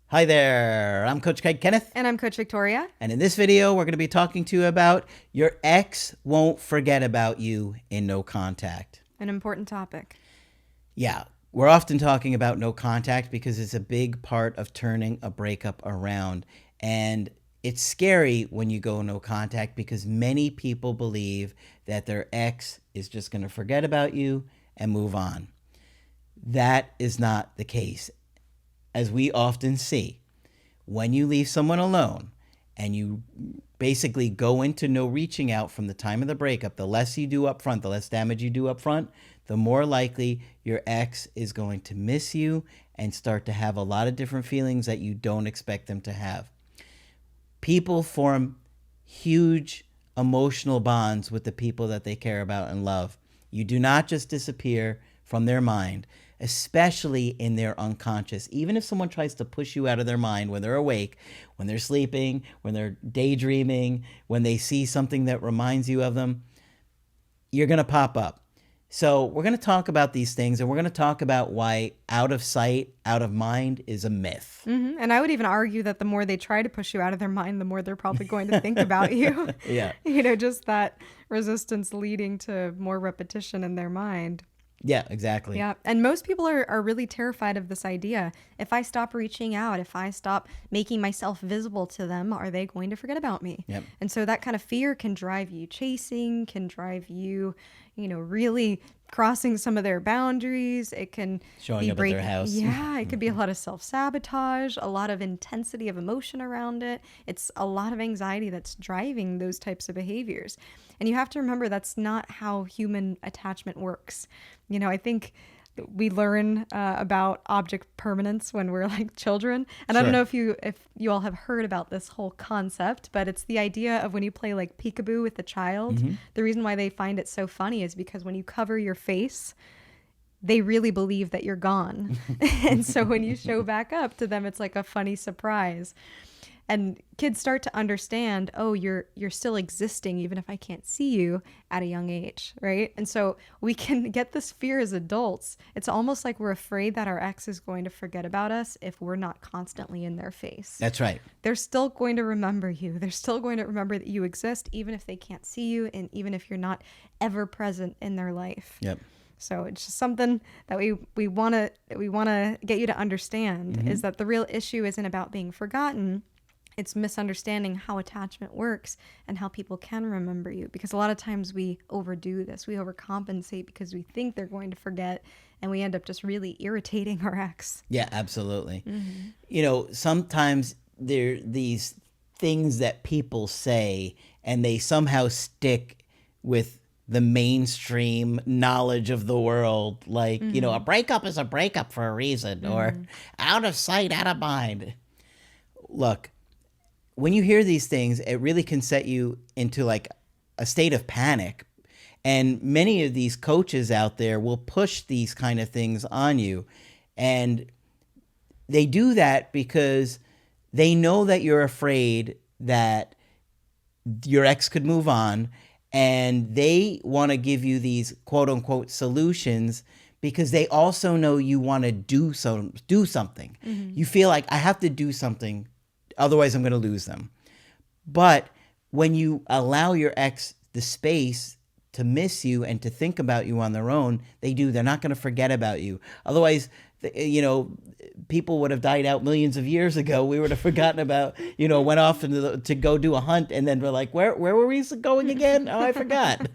Hi there, I'm Coach Kenneth. And I'm Coach Victoria. And in this video, we're going to be talking to you about your ex won't forget about you in no contact. An important topic. Yeah, we're often talking about no contact because it's a big part of turning a breakup around. And it's scary when you go no contact because many people believe that their ex is just going to forget about you and move on. That is not the case. As we often see, when you leave someone alone and you basically go into no reaching out from the time of the breakup, the less you do up front, the less damage you do up front, the more likely your ex is going to miss you and start to have a lot of different feelings that you don't expect them to have. People form huge emotional bonds with the people that they care about and love. You do not just disappear from their mind, especially in their unconscious. Even if someone tries to push you out of their mind when they're awake, when they're sleeping, when they're daydreaming, when they see something that reminds you of them, you're going to pop up. So we're going to talk about these things, and we're going to talk about why out of sight, out of mind is a myth. Mm-hmm. And I would even argue that the more they try to push you out of their mind, the more they're probably going to think about you. Yeah. Just that resistance leading to more repetition in their mind. Yeah, exactly. Yeah. And most people are really terrified of this idea. If I stop reaching out, if I stop making myself visible to them, are they going to forget about me? Yep. And so that kind of fear can drive you chasing, can drive you, really crossing some of their boundaries. It can Showing be up at their house. Yeah, it could be a lot of self-sabotage, a lot of intensity of emotion around it. It's a lot of anxiety that's driving those types of behaviors. And you have to remember that's not how human attachment works. I think we learn about object permanence when we're like children. And Sure. I don't know if you all have heard about this whole concept, but it's the idea of when you play like peekaboo with a child. Mm-hmm. The reason why they find it so funny is because when you cover your face, they really believe that you're gone. And so when you show back up to them, it's like a funny surprise. And kids start to understand, oh, you're still existing even if I can't see you at a young age, right? And so we can get this fear as adults. It's almost like we're afraid that our ex is going to forget about us if we're not constantly in their face. That's right. They're still going to remember you. They're still going to remember that you exist even if they can't see you and even if you're not ever present in their life. Yep. So it's just something that we want to get you to understand is that the real issue isn't about being forgotten. It's misunderstanding how attachment works and how people can remember you. Because a lot of times we overdo this. We overcompensate because we think they're going to forget, and we end up just really irritating our ex. Yeah, absolutely. Sometimes there are these things that people say, and they somehow stick with the mainstream knowledge of the world. Like, a breakup is a breakup for a reason, or out of sight, out of mind. Look, when you hear these things, it really can set you into like a state of panic. And many of these coaches out there will push these kind of things on you. And they do that because they know that you're afraid that your ex could move on. And they want to give you these quote unquote solutions because they also know you want to do something. You feel like I have to do something. Otherwise, I'm going to lose them. But when you allow your ex the space to miss you and to think about you on their own, they're not going to forget about you. Otherwise, people would have died out millions of years ago. We would have forgotten about, went off to go do a hunt. And then we're like, where were we going again? Oh, I forgot.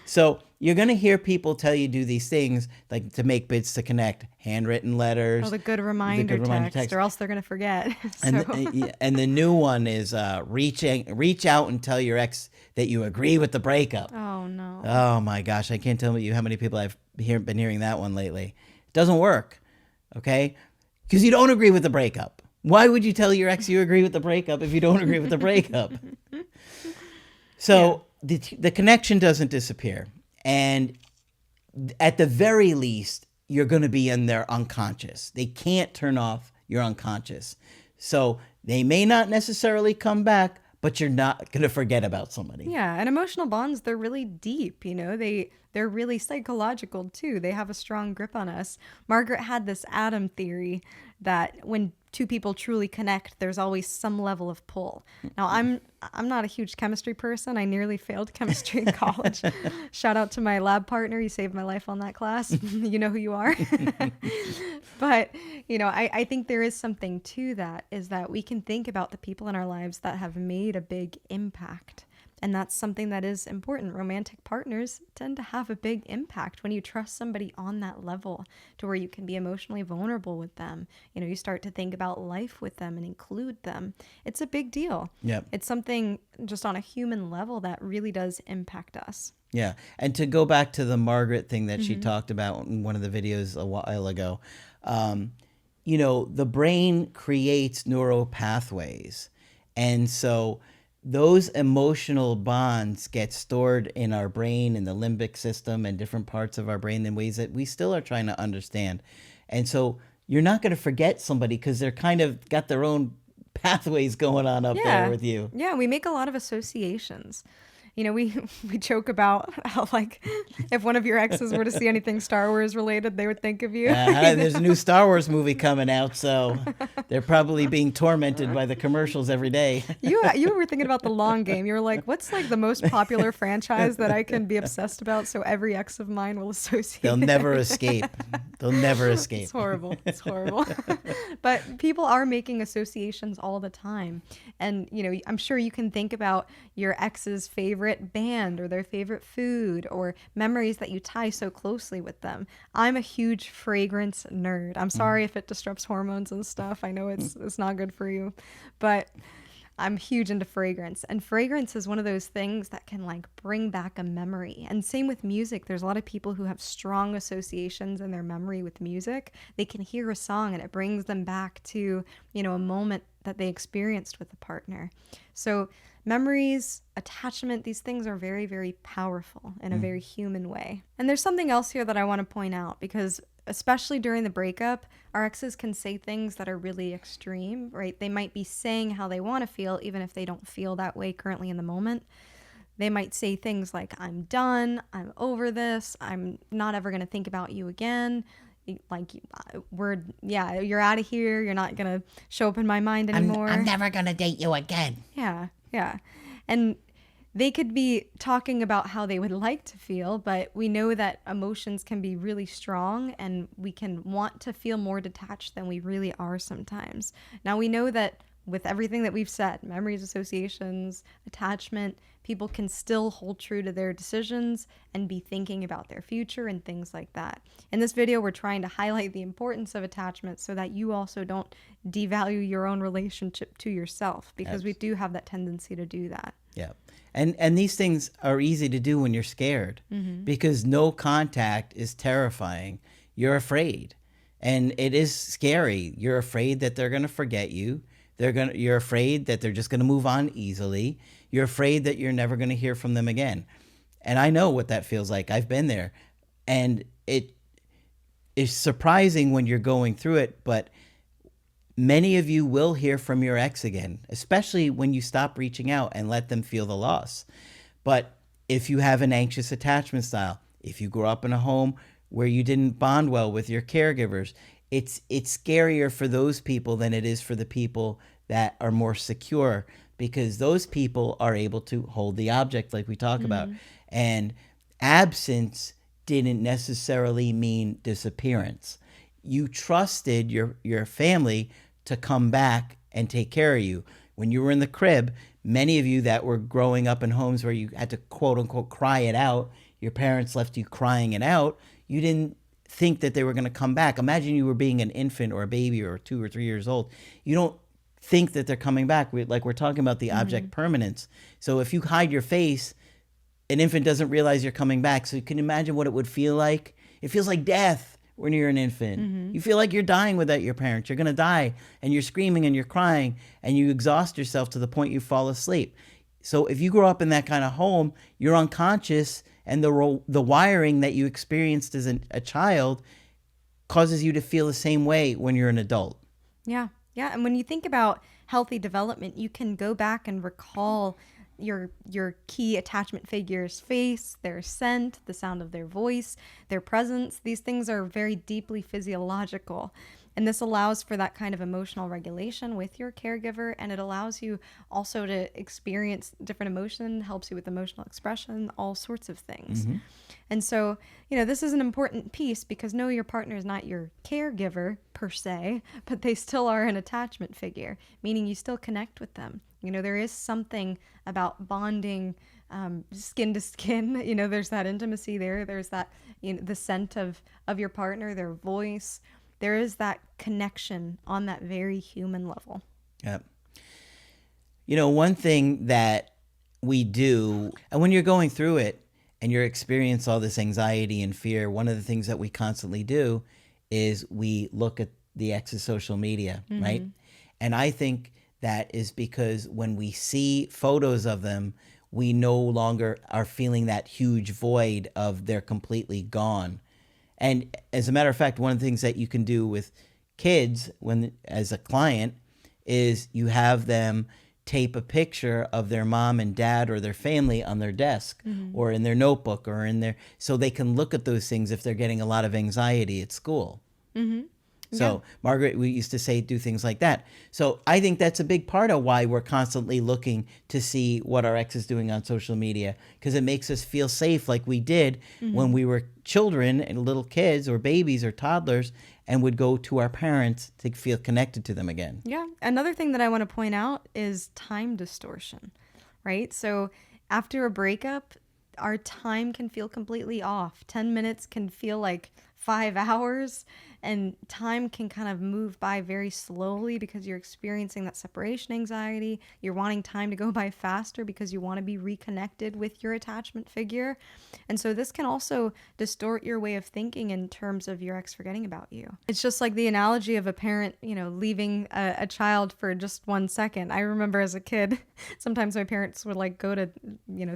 So you're going to hear people tell you do these things like to make bids to connect, handwritten letters. Oh, the good reminder text, or else they're going to forget. And the new one is reach out and tell your ex that you agree with the breakup. Oh, no. Oh, my gosh. I can't tell you how many people I've been hearing that one lately. It doesn't work, okay? Because you don't agree with the breakup. Why would you tell your ex you agree with the breakup if you don't agree with the breakup? So the connection doesn't disappear. And at the very least, you're going to be in their unconscious. They can't turn off your unconscious. So they may not necessarily come back, but you're not going to forget about somebody. Yeah, and emotional bonds, they're really deep, they're really psychological too. They have a strong grip on us. Margaret had this atom theory that when two people truly connect, there's always some level of pull. Now, I'm not a huge chemistry person. I nearly failed chemistry in college. Shout out to my lab partner. You saved my life on that class. You know who you are. But, I think there is something to that, is that we can think about the people in our lives that have made a big impact. And that's something that is important. Romantic partners tend to have a big impact when you trust somebody on that level to where you can be emotionally vulnerable with them. You start to think about life with them and include them. It's a big deal. Yep. It's something just on a human level that really does impact us. Yeah. And to go back to the Margaret thing that she talked about in one of the videos a while ago, the brain creates neural pathways. And so those emotional bonds get stored in our brain, in the limbic system and different parts of our brain in ways that we still are trying to understand. And so you're not going to forget somebody because they're kind of got their own pathways going on up there with you. Yeah, we make a lot of associations. We joke about how, like, if one of your exes were to see anything Star Wars related, they would think of you. There's a new Star Wars movie coming out, so they're probably being tormented by the commercials every day. You were thinking about the long game. You were like, what's like the most popular franchise that I can be obsessed about so every ex of mine will associate? They'll never escape. They'll never escape. It's horrible. It's horrible. But people are making associations all the time. And, I'm sure you can think about your ex's favorite band or their favorite food or memories that you tie so closely with them. I'm a huge fragrance nerd. I'm sorry if it disrupts hormones and stuff. I know it's not good for you, but I'm huge into fragrance, and fragrance is one of those things that can like bring back a memory. And same with music. There's a lot of people who have strong associations in their memory with music. They can hear a song and it brings them back to, a moment that they experienced with a partner. So memories, attachment, these things are very, very powerful in a very human way. And there's something else here that I want to point out, because especially during the breakup, our exes can say things that are really extreme, right? They might be saying how they want to feel, even if they don't feel that way currently in the moment. They might say things like, I'm done, I'm over this, I'm not ever going to think about you again. Like, you're out of here, you're not going to show up in my mind anymore. I'm never going to date you again. Yeah. And they could be talking about how they would like to feel, but we know that emotions can be really strong and we can want to feel more detached than we really are sometimes. Now, we know that with everything that we've said, memories, associations, attachment, people can still hold true to their decisions and be thinking about their future and things like that. In this video, we're trying to highlight the importance of attachment so that you also don't devalue your own relationship to yourself, because we do have that tendency to do that. Yeah. And these things are easy to do when you're scared, because no contact is terrifying. You're afraid, and it is scary. You're afraid that they're going to forget you. You're afraid that they're just going to move on easily. You're afraid that you're never going to hear from them again. And I know what that feels like. I've been there. And it is surprising when you're going through it, but many of you will hear from your ex again, especially when you stop reaching out and let them feel the loss. But if you have an anxious attachment style, if you grew up in a home where you didn't bond well with your caregivers, it's scarier for those people than it is for the people that are more secure, because those people are able to hold the object like we talk about. And absence didn't necessarily mean disappearance. You trusted your family to come back and take care of you. When you were in the crib, many of you that were growing up in homes where you had to quote unquote cry it out, your parents left you crying it out, you didn't think that they were going to come back. Imagine you were being an infant or a baby or 2 or 3 years old. You don't think that they're coming back. We're talking about the object permanence. So if you hide your face, an infant doesn't realize you're coming back. So you can imagine what it would feel like. It feels like death when you're an infant. You feel like you're dying without your parents. You're going to die, and you're screaming and you're crying, and you exhaust yourself to the point you fall asleep. So if you grow up in that kind of home, you're unconscious, and the wiring that you experienced as a child causes you to feel the same way when you're an adult. Yeah. And when you think about healthy development, you can go back and recall your key attachment figure's face, their scent, the sound of their voice, their presence. These things are very deeply physiological. And this allows for that kind of emotional regulation with your caregiver, and it allows you also to experience different emotion, helps you with emotional expression, all sorts of things. And so, this is an important piece because no, your partner is not your caregiver per se, but they still are an attachment figure, meaning you still connect with them. There is something about bonding skin to skin. There's that intimacy there. There's that, the scent of your partner, their voice. There is that connection on that very human level. Yep. One thing that we do, and when you're going through it and you're experiencing all this anxiety and fear, one of the things that we constantly do is we look at the ex's social media, right? And I think that is because when we see photos of them, we no longer are feeling that huge void of they're completely gone. And as a matter of fact, one of the things that you can do with kids as a client is you have them tape a picture of their mom and dad or their family on their desk or in their notebook or so they can look at those things if they're getting a lot of anxiety at school. So Margaret, we used to say, do things like that. So I think that's a big part of why we're constantly looking to see what our ex is doing on social media, because it makes us feel safe like we did when we were children and little kids or babies or toddlers and would go to our parents to feel connected to them again. Yeah. Another thing that I want to point out is time distortion, right? So after a breakup, our time can feel completely off. 10 minutes can feel like 5 hours, and time can kind of move by very slowly because you're experiencing that separation anxiety. You're wanting time to go by faster because you want to be reconnected with your attachment figure. And so this can also distort your way of thinking in terms of your ex forgetting about you. It's just like the analogy of a parent, leaving a child for just 1 second. I remember as a kid, sometimes my parents would like go to,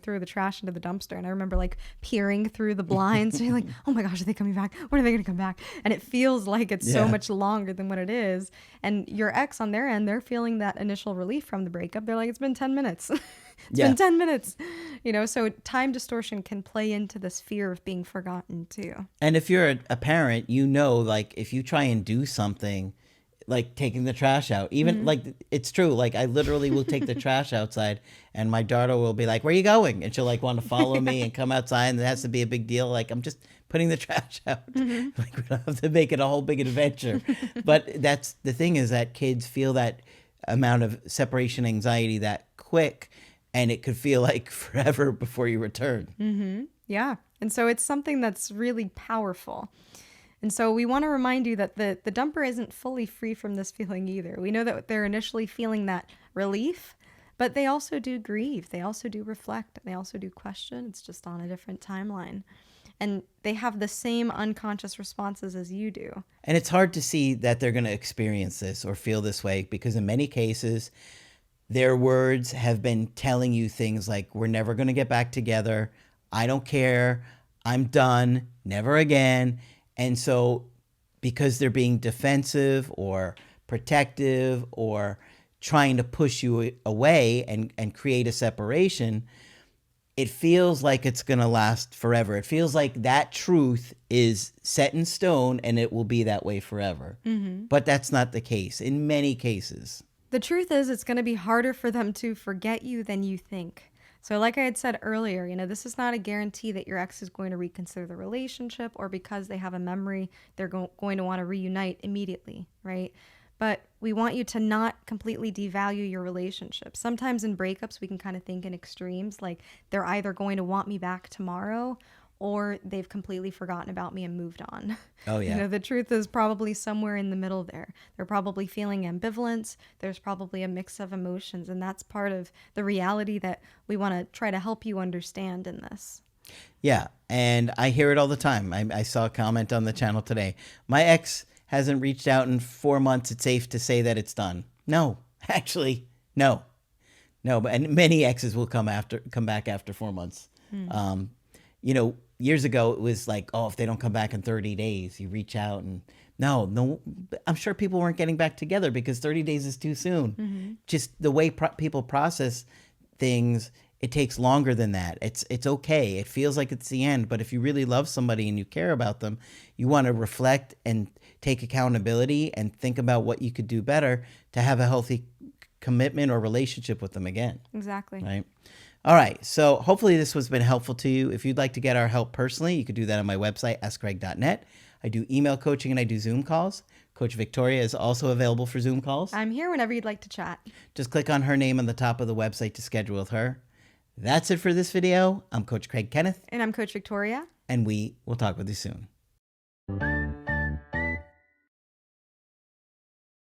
throw the trash into the dumpster. And I remember like peering through the blinds and like, oh my gosh, are they coming back? When are they going to come back? And it feels like it's so much longer than what it is. And your ex on their end, they're feeling that initial relief from the breakup. They're like, it's been 10 minutes. It's been 10 minutes. So time distortion can play into this fear of being forgotten too. And if you're a parent, like if you try and do something like taking the trash out, even like it's true. Like I literally will take the trash outside and my daughter will be like, where are you going? And she'll like want to follow me and come outside, and it has to be a big deal. Like I'm just putting the trash out. Like we don't have to make it a whole big adventure. But that's the thing, is that kids feel that amount of separation anxiety that quick, and it could feel like forever before you return. Yeah. And so it's something that's really powerful. And so we want to remind you that the dumper isn't fully free from this feeling either. We know that they're initially feeling that relief, but they also do grieve. They also do reflect. They also do question. It's just on a different timeline. And they have the same unconscious responses as you do. And it's hard to see that they're going to experience this or feel this way, because in many cases, their words have been telling you things like, we're never going to get back together. I don't care. I'm done. Never again. And so because they're being defensive or protective or trying to push you away and create a separation, it feels like it's going to last forever. It feels like that truth is set in stone and it will be that way forever. But that's not the case in many cases. The truth is, it's going to be harder for them to forget you than you think. So like I had said earlier, this is not a guarantee that your ex is going to reconsider the relationship, or because they have a memory, they're going to want to reunite immediately, right? But we want you to not completely devalue your relationship. Sometimes in breakups, we can kind of think in extremes, like they're either going to want me back tomorrow or they've completely forgotten about me and moved on. Oh, yeah. The truth is probably somewhere in the middle there. They're probably feeling ambivalence. There's probably a mix of emotions, and that's part of the reality that we want to try to help you understand in this. Yeah, and I hear it all the time. I saw a comment on the channel today. My ex hasn't reached out in 4 months. It's safe to say that it's done. No, actually, no. But many exes will come back after 4 months. Years ago, it was like, if they don't come back in 30 days, you reach out and no, I'm sure people weren't getting back together because 30 days is too soon. Just the way people process things, it takes longer than that. It's okay. It feels like it's the end. But if you really love somebody and you care about them, you want to reflect and take accountability and think about what you could do better to have a healthy commitment or relationship with them again. Exactly. Right. All right. So hopefully this has been helpful to you. If you'd like to get our help personally, you could do that on my website, askgreg.net. I do email coaching and I do Zoom calls. Coach Victoria is also available for Zoom calls. I'm here whenever you'd like to chat. Just click on her name on the top of the website to schedule with her. That's it for this video. I'm Coach Craig Kenneth. And I'm Coach Victoria. And we will talk with you soon.